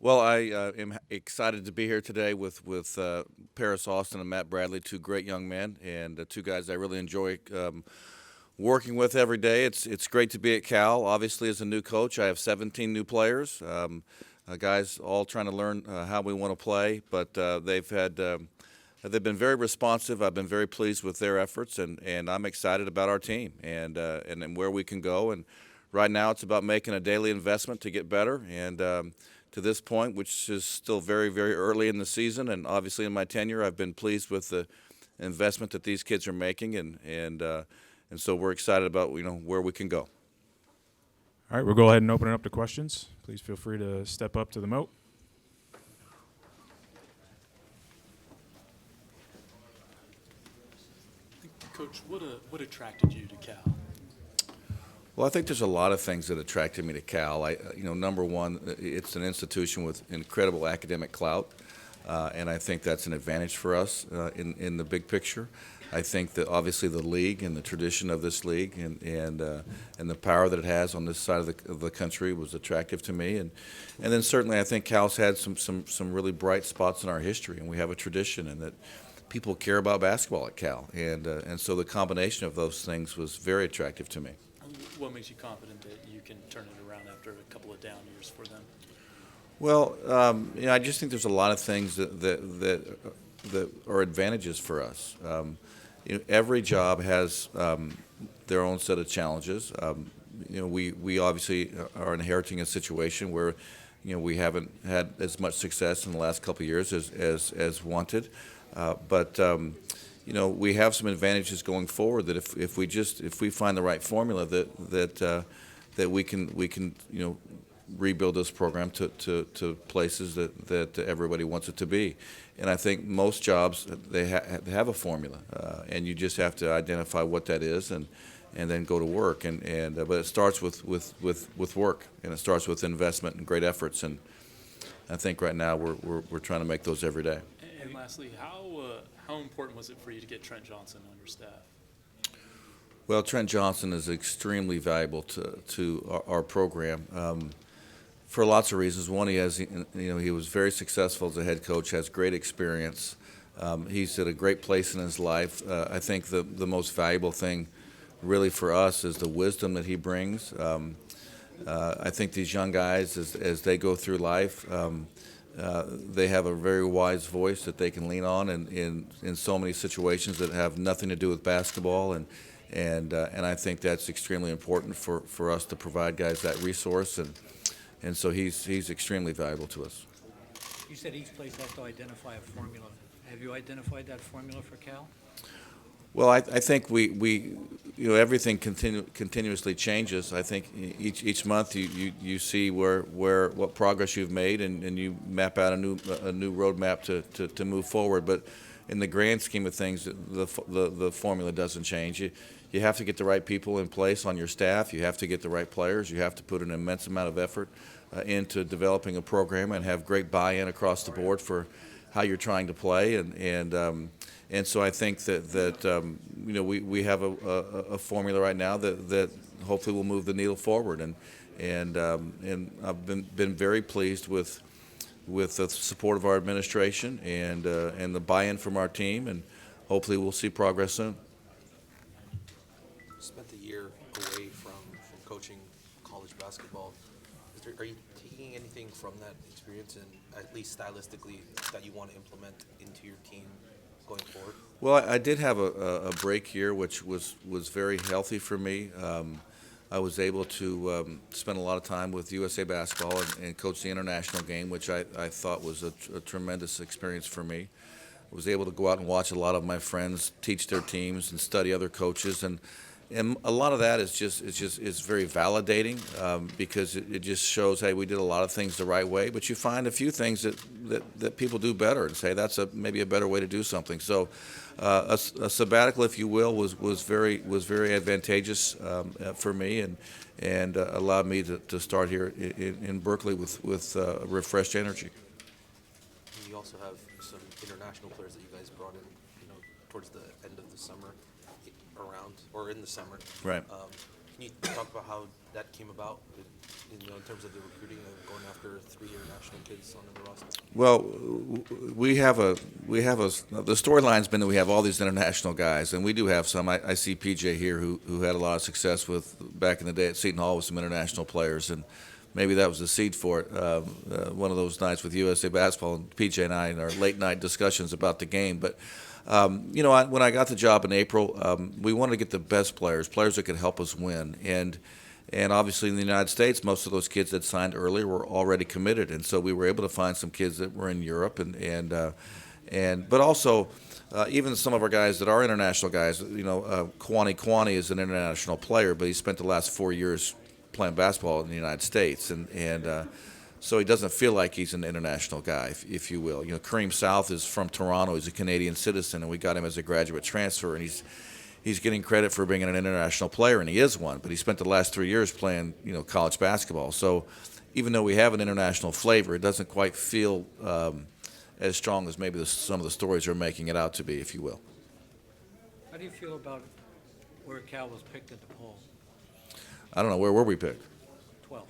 Well, I am excited to be here today with Paris Austin and Matt Bradley, two great young men, and two guys I really enjoy working with every day. It's great to be at Cal. Obviously, as a new coach, I have 17 new players, guys all trying to learn how we want to play. But they've been very responsive. I've been very pleased with their efforts, and I'm excited about our team and where we can go. And right now, it's about making a daily investment to get better. And to this point, which is still very, very early in the season, and obviously in my tenure, I've been pleased with the investment that these kids are making, and so we're excited about where we can go. All right, we'll go ahead and open it up to questions. Please feel free to step up to the moat. Coach, what attracted you to Cal? Well, I think there's a lot of things that attracted me to Cal. Number one, it's an institution with incredible academic clout, and I think that's an advantage for us in the big picture. I think that obviously the league and the tradition of this league and the power that it has on this side of the country was attractive to me, and then certainly I think Cal's had some really bright spots in our history, and we have a tradition, and that people care about basketball at Cal, and so the combination of those things was very attractive to me. What makes you confident that you can turn it around after a couple of down years for them? Well, I just think there's a lot of things that are advantages for us. Every job has their own set of challenges. We obviously are inheriting a situation where we haven't had as much success in the last couple of years as wanted, but we have some advantages going forward that if we find the right formula that we can rebuild this program to places that everybody wants it to be. And I think most jobs they have a formula, and you just have to identify what that is and then go to work. But it starts with work, and it starts with investment and great efforts. And I think right now we're trying to make those every day. And lastly, how important was it for you to get Trent Johnson on your staff? Well, Trent Johnson is extremely valuable to our program. For lots of reasons. One, he was very successful as a head coach, has great experience. He's at a great place in his life. I think the most valuable thing really for us is the wisdom that he brings. I think these young guys, as they go through life, they have a very wise voice that they can lean on in so many situations that have nothing to do with basketball, and I think that's extremely important for us to provide guys that resource, and so he's extremely valuable to us. You said each place has to identify a formula. Have you identified that formula for Cal? Well, I think we everything continuously changes. I think each month you see what progress you've made, and you map out a new roadmap to move forward. But in the grand scheme of things, the formula doesn't change. You have to get the right people in place on your staff. You have to get the right players. You have to put an immense amount of effort into developing a program and have great buy-in across the board for how you're trying to play. And so I think that we have a formula right now that hopefully will move the needle forward. And I've been very pleased with the support of our administration and the buy-in from our team, and hopefully we'll see progress soon. Spent a year away from coaching college basketball. Are you taking anything from that experience, and at least stylistically, that you want to implement into your team going forward? Well, I did have a break year, which was very healthy for me. I was able to spend a lot of time with USA Basketball and coach the international game, which I thought was a tremendous experience for me. I was able to go out and watch a lot of my friends teach their teams and study other coaches, and a lot of that is very validating because it just shows, hey, we did a lot of things the right way, but you find a few things that people do better and say that's maybe a better way to do something. So a sabbatical, if you will, was very advantageous for me and allowed me to start here in Berkeley with refreshed energy. And you also have some international players that you guys brought in, towards the end of the summer, around or in the summer. Right. Can you talk about how that came about, in terms of the recruiting and going after 3 international kids on the roster? Well, the storyline's been that we have all these international guys, and we do have some. I see PJ here who had a lot of success with back in the day at Seton Hall with some international players, and maybe that was the seed for it. One of those nights with USA Basketball, and PJ and I in our late night discussions about the game. But when I got the job in April, we wanted to get the best players that could help us win, and obviously in the United States, most of those kids that signed earlier were already committed, and so we were able to find some kids that were in Europe, but also even some of our guys that are international guys. Kwani is an international player, but he spent the last 4 years playing basketball in the United States, and so he doesn't feel like he's an international guy, if you will. Kareem South is from Toronto. He's a Canadian citizen, and we got him as a graduate transfer, and he's getting credit for being an international player, and he is one. But he spent the last 3 years playing, college basketball. So even though we have an international flavor, it doesn't quite feel as strong as maybe some of the stories are making it out to be, if you will. How do you feel about where Cal was picked at the poll? I don't know. Where were we picked? 12th.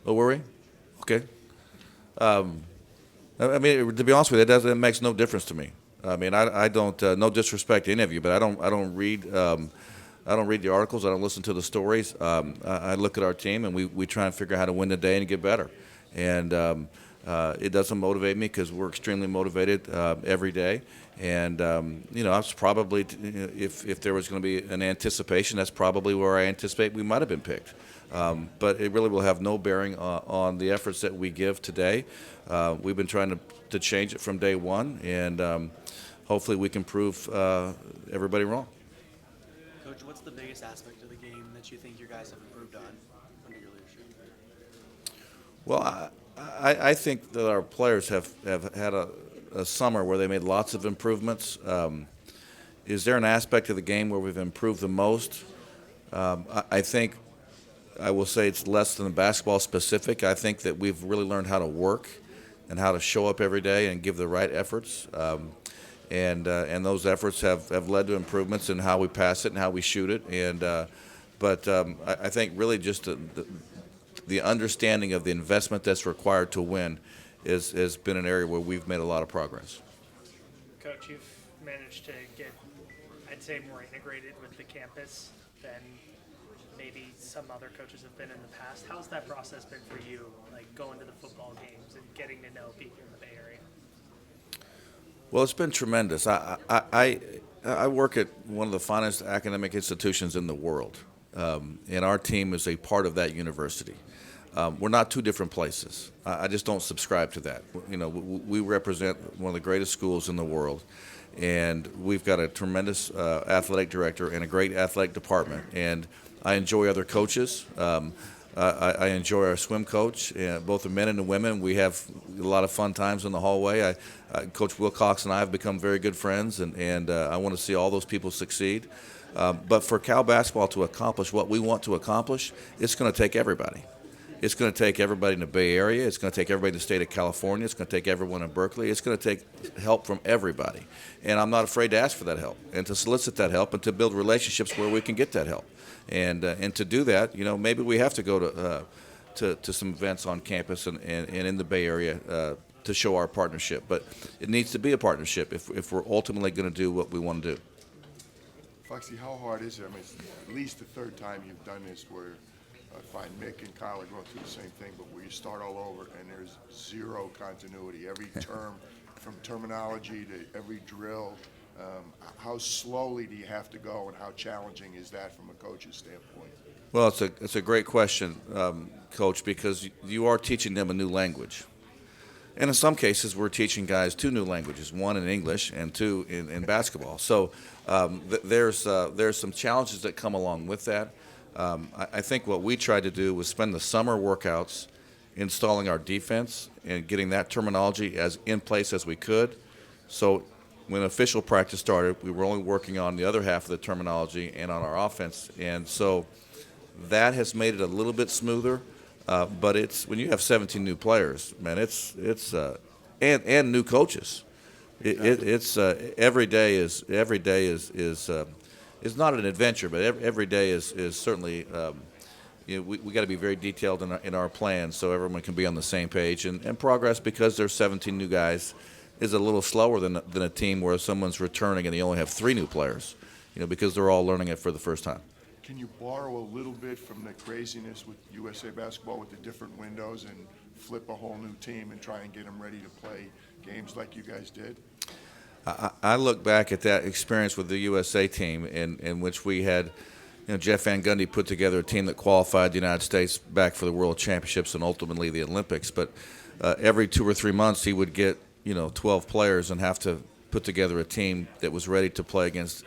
Oh, were we? Okay. I mean, to be honest with you, it makes no difference to me. I mean, I don't. No disrespect to any of you, but I don't read. I don't read the articles. I don't listen to the stories. I look at our team, and we try and figure out how to win the day and get better. And it doesn't motivate me because we're extremely motivated every day. And I was probably, if there was going to be an anticipation, that's probably where I anticipate we might have been picked. But it really will have no bearing on the efforts that we give today. We've been trying to change it from day one, and hopefully we can prove everybody wrong. Coach, what's the biggest aspect of the game that you think your guys have improved on under your leadership? Well, I think that our players have had a summer where they made lots of improvements. Is there an aspect of the game where we've improved the most? I think I will say it's less than basketball specific. I think that we've really learned how to work and how to show up every day and give the right efforts. And those efforts have led to improvements in how we pass it and how we shoot it. But I think really just the understanding of the investment that's required to win has been an area where we've made a lot of progress. Coach, you've managed to get, I'd say, more integrated with the campus than maybe some other coaches have been in the past. How's that process been for you, like going to the football games and getting to know people in the Bay Area? Well, it's been tremendous. I work at one of the finest academic institutions in the world, and our team is a part of that university. We're not two different places. I just don't subscribe to that. We represent one of the greatest schools in the world, and we've got a tremendous athletic director and a great athletic department. And I enjoy other coaches. I enjoy our swim coach, both the men and the women. We have a lot of fun times in the hallway. Coach Wilcox and I have become very good friends, and I want to see all those people succeed. But for Cal basketball to accomplish what we want to accomplish, it's going to take everybody. It's going to take everybody in the Bay Area. It's going to take everybody in the state of California. It's going to take everyone in Berkeley. It's going to take help from everybody. And I'm not afraid to ask for that help and to solicit that help and to build relationships where we can get that help. And to do that, maybe we have to go to some events on campus and in the Bay Area to show our partnership. But it needs to be a partnership if we're ultimately going to do what we want to do. Foxy, how hard is it? I mean, it's at least the third time you've done this where I find Mick and Kyle are going through the same thing, but where you start all over and there's zero continuity. Every term, from terminology to every drill, how slowly do you have to go and how challenging is that from a coach's standpoint? Well, it's a great question, Coach, because you are teaching them a new language. And in some cases, we're teaching guys two new languages, one in English and two in basketball. So there's some challenges that come along with that. I think what we tried to do was spend the summer workouts installing our defense and getting that terminology as in place as we could. So when official practice started, we were only working on the other half of the terminology and on our offense. And so that has made it a little bit smoother. But it's when you have 17 new players, man, it's and new coaches. It's every day is is not an adventure, but every day is certainly. We got to be very detailed in our plans so everyone can be on the same page. And progress, because there's 17 new guys, is a little slower than a team where someone's returning and you only have 3 new players, because they're all learning it for the first time. Can you borrow a little bit from the craziness with USA Basketball with the different windows and flip a whole new team and try and get them ready to play games like you guys did? I look back at that experience with the USA team in which we had Jeff Van Gundy put together a team that qualified the United States back for the World Championships and ultimately the Olympics. But every 2 or 3 months he would get 12 players and have to put together a team that was ready to play against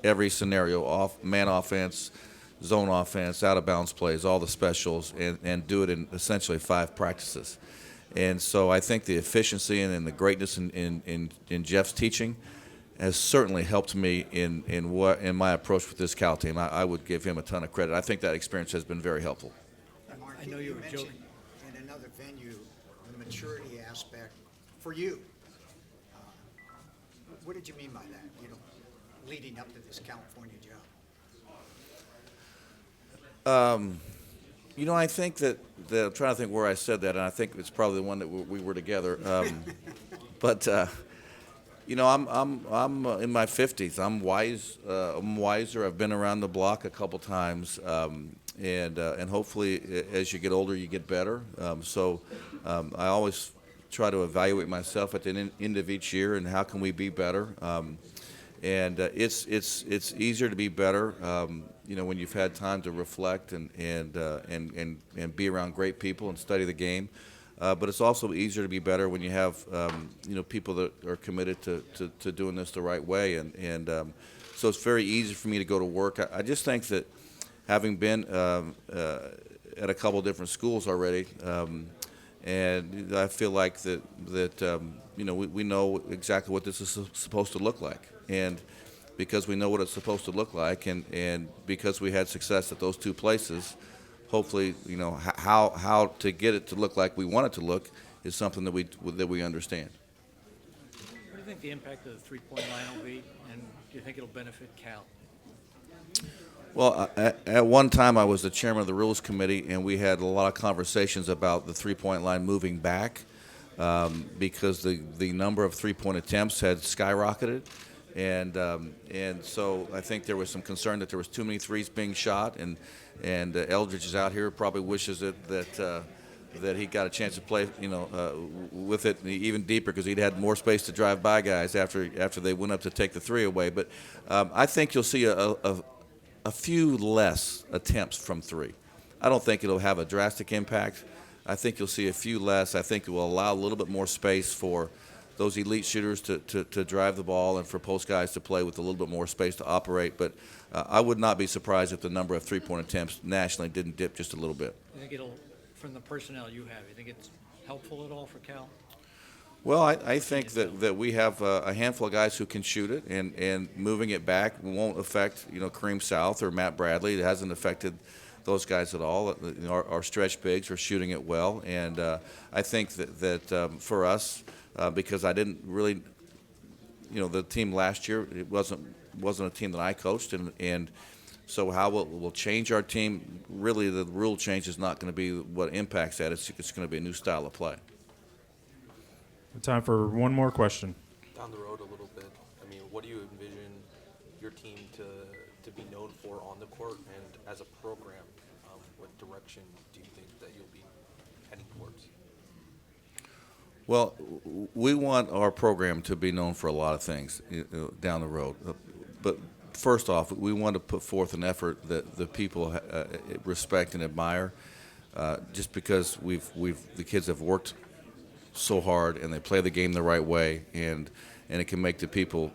every scenario, man offense, zone offense, out of bounds plays, all the specials, and do it in essentially 5 practices. And so I think the efficiency and the greatness in Jeff's teaching has certainly helped me in my approach with this Cal team. I would give him a ton of credit. I think that experience has been very helpful. Mark, I know you were mentioned joking. in another venue, the maturity aspect for you. What did you mean by that, leading up to this California job? I think that I'm trying to think where I said that, and I think it's probably the one that we were together. But I'm in my 50s. I'm wise. I'm wiser. I've been around the block a couple times, and hopefully, as you get older, you get better. I always try to evaluate myself at the end of each year and how can we be better. It's easier to be better, when you've had time to reflect and be around great people and study the game. But it's also easier to be better when you have people that are committed to doing this the right way. So it's very easy for me to go to work. I just think that having been at a couple different schools already, and I feel like that we know exactly what this is supposed to look like. And because we know what it's supposed to look like, and because we had success at those 2 places, hopefully, how to get it to look like we want it to look is something that we understand. What do you think the impact of the three-point line will be, and do you think it'll benefit Cal? Well, at one time I was the chairman of the Rules Committee, and we had a lot of conversations about the three-point line moving back because the number of three-point attempts had skyrocketed. And so I think there was some concern that there was too many threes being shot, and Eldridge is out here, probably wishes that he got a chance to play, with it even deeper because he'd had more space to drive by guys after they went up to take the 3 away. But I think you'll see a few less attempts from 3. I don't think it'll have a drastic impact. I think you'll see a few less. I think it will allow a little bit more space for those elite shooters to drive the ball and for post guys to play with a little bit more space to operate. But I would not be surprised if the number of three-point attempts nationally didn't dip just a little bit. You think it'll, from the personnel you have, you think it's helpful at all for Cal? Well, I think that we have a handful of guys who can shoot it, and moving it back won't affect, Kareem South or Matt Bradley. It hasn't affected those guys at all. Our stretch bigs are shooting it well, and I think that for us, because I didn't really, the team last year, it wasn't a team that I coached, and so how we'll change our team. Really, the rule change is not going to be what impacts that. It's going to be a new style of play. Time for one more question. Down the road a little bit, what do you envision your team to be known for on the court, and as a program, what direction do you think that you'll be heading towards? Well, we want our program to be known for a lot of things down the road. But first off, we want to put forth an effort that the people respect and admire, just because the kids have worked so hard and they play the game the right way, and it can make the people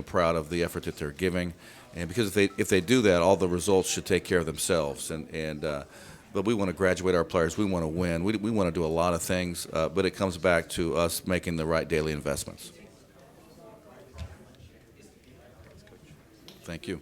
proud of the effort that they're giving. And because if they do that, all the results should take care of themselves. But we want to graduate our players. We want to win. We want to do a lot of things, but it comes back to us making the right daily investments. Thank you.